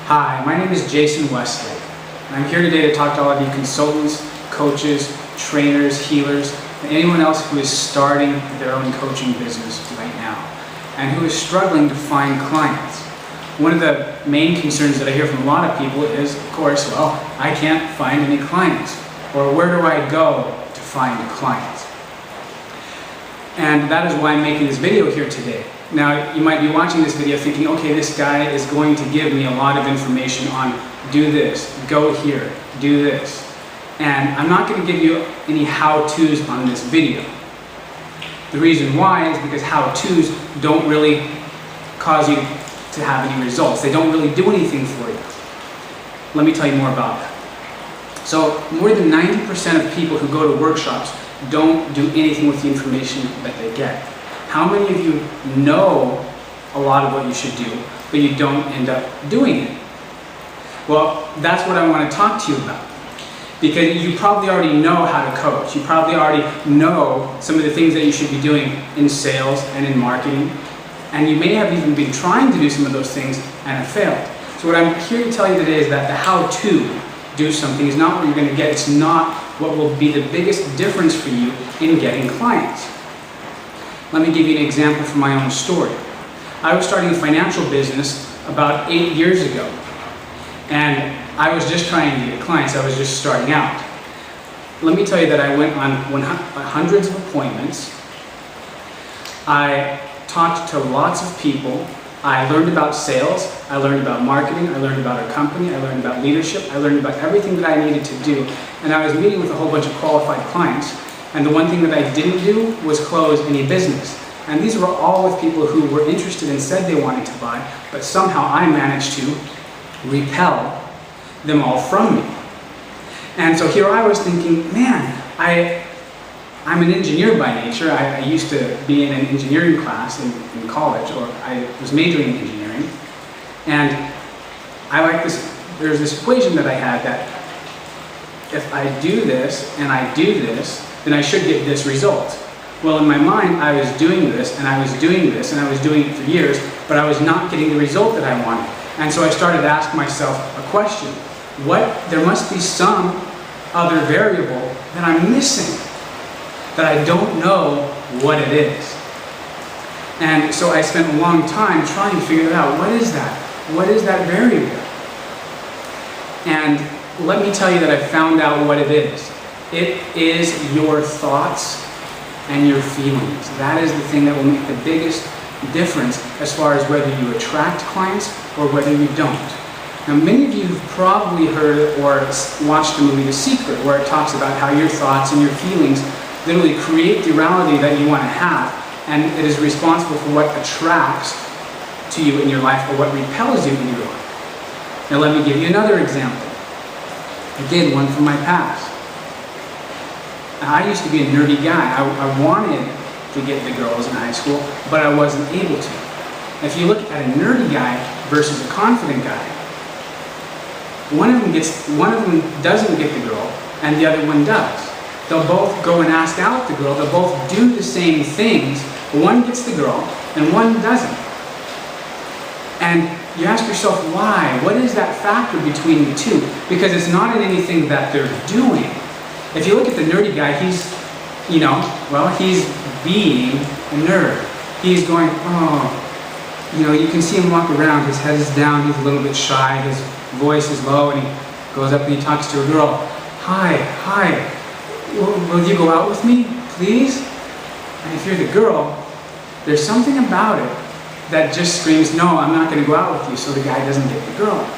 Hi, my name is Jason Westlake. I'm here today to talk to all of you consultants, coaches, trainers, healers, and anyone else who is starting their own coaching business right now and who is struggling to find clients. One of the main concerns that I hear from a lot of people is, of course, well, I can't find any clients, or where do I go to find clients? And that is why I'm making this video here today. Now, you might be watching this video thinking, okay, this guy is going to give me a lot of information on do this, go here, do this. And I'm not going to give you any how-tos on this video. The reason why is because how-tos don't really cause you to have any results. They don't really do anything for you. Let me tell you more about that. So, more than 90% of people who go to workshops don't do anything with the information that they get. How many of you know a lot of what you should do, but you don't end up doing it? Well, that's what I want to talk to you about. Because you probably already know how to coach. You probably already know some of the things that you should be doing in sales and in marketing. And you may have even been trying to do some of those things and have failed. So what I'm here to tell you today is that the how to do something is not what you're going to get. It's not what will be the biggest difference for you in getting clients. Let me give you an example from my own story. I was starting a financial business about 8 years ago. And I was just trying to get clients. I was just starting out. Let me tell you that I went on hundreds of appointments. I talked to lots of people. I learned about sales. I learned about marketing. I learned about our company. I learned about leadership. I learned about everything that I needed to do. And I was meeting with a whole bunch of qualified clients. And the one thing that I didn't do was close any business. And these were all with people who were interested and said they wanted to buy, but somehow I managed to repel them all from me. And so here I was thinking, man, I'm an engineer by nature. I used to be in an engineering class in college, or I was majoring in engineering. And there's this equation that I had that if I do this and I do this, then I should get this result. Well, in my mind, I was doing this and I was doing this and I was doing it for years, but I was not getting the result that I wanted. And so I started to ask myself a question. There must be some other variable that I'm missing, that I don't know what it is. And so I spent a long time trying to figure it out. What is that? What is that variable? And let me tell you that I found out what it is. It is your thoughts and your feelings. That is the thing that will make the biggest difference as far as whether you attract clients or whether you don't. Now, many of you have probably heard or watched the movie The Secret, where it talks about how your thoughts and your feelings literally create the reality that you want to have, and it is responsible for what attracts to you in your life or what repels you in your life. Now, let me give you another example. Again, one from my past. I used to be a nerdy guy. I wanted to get the girls in high school, but I wasn't able to. If you look at a nerdy guy versus a confident guy, one of them doesn't get the girl, and the other one does. They'll both go and ask out the girl. They'll both do the same things. But one gets the girl, and one doesn't. And you ask yourself, why? What is that factor between the two? Because it's not in anything that they're doing. If you look at the nerdy guy, he's being a nerd. He's going, you can see him walk around, his head is down, he's a little bit shy, his voice is low, and he goes up and he talks to a girl. Hi, will you go out with me, please? And if you're the girl, there's something about it that just screams, no, I'm not going to go out with you, so the guy doesn't get the girl.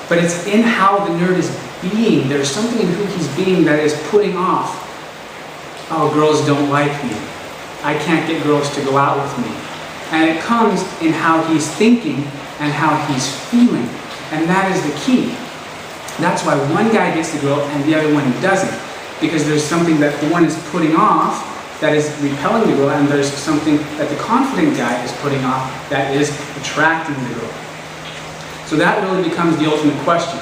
But it's in how the nerd is being. There's something in who he's being that is putting off, oh, girls don't like me. I can't get girls to go out with me. And it comes in how he's thinking and how he's feeling. And that is the key. That's why one guy gets the girl and the other one doesn't. Because there's something that the one is putting off that is repelling the girl, and there's something that the confident guy is putting off that is attracting the girl. So that really becomes the ultimate question.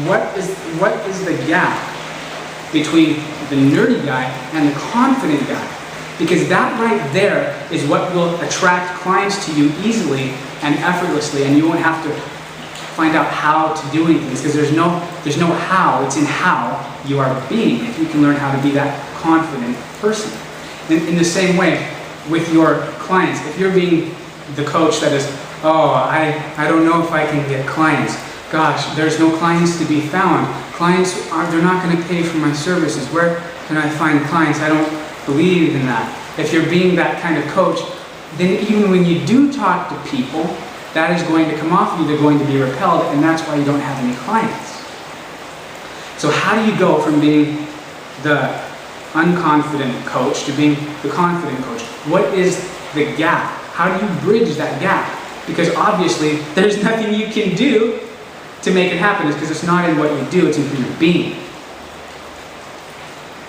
What is the gap between the nerdy guy and the confident guy? Because that right there is what will attract clients to you easily and effortlessly, and you won't have to find out how to do anything, because there's no how, it's in how you are being, if you can learn how to be that confident person. In the same way, with your clients, if you're being the coach that is, oh, I don't know if I can get clients. Gosh, there's no clients to be found. Clients, they're not going to pay for my services. Where can I find clients? I don't believe in that. If you're being that kind of coach, then even when you do talk to people, that is going to come off of you. They're going to be repelled, and that's why you don't have any clients. So how do you go from being the unconfident coach to being the confident coach? What is the gap? How do you bridge that gap? Because obviously, there's nothing you can do to make it happen. It's because it's not in what you do, it's in who you're being.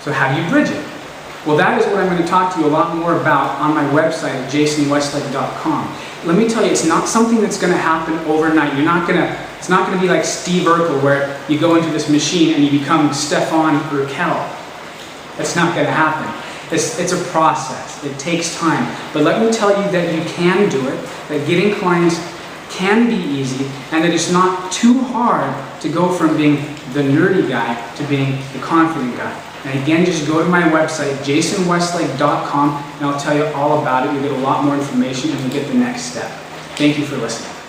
So how do you bridge it? Well, that is what I'm going to talk to you a lot more about on my website at jasonwestlake.com. Let me tell you, it's not something that's going to happen overnight. It's not going to be like Steve Urkel, where you go into this machine and you become Stefan Urkel. That's not going to happen. It's a process. It takes time. But let me tell you that you can do it, that getting clients can be easy, and that it's not too hard to go from being the nerdy guy to being the confident guy. And again, just go to my website, jasonwestlake.com, and I'll tell you all about it. You'll get a lot more information and you'll get the next step. Thank you for listening.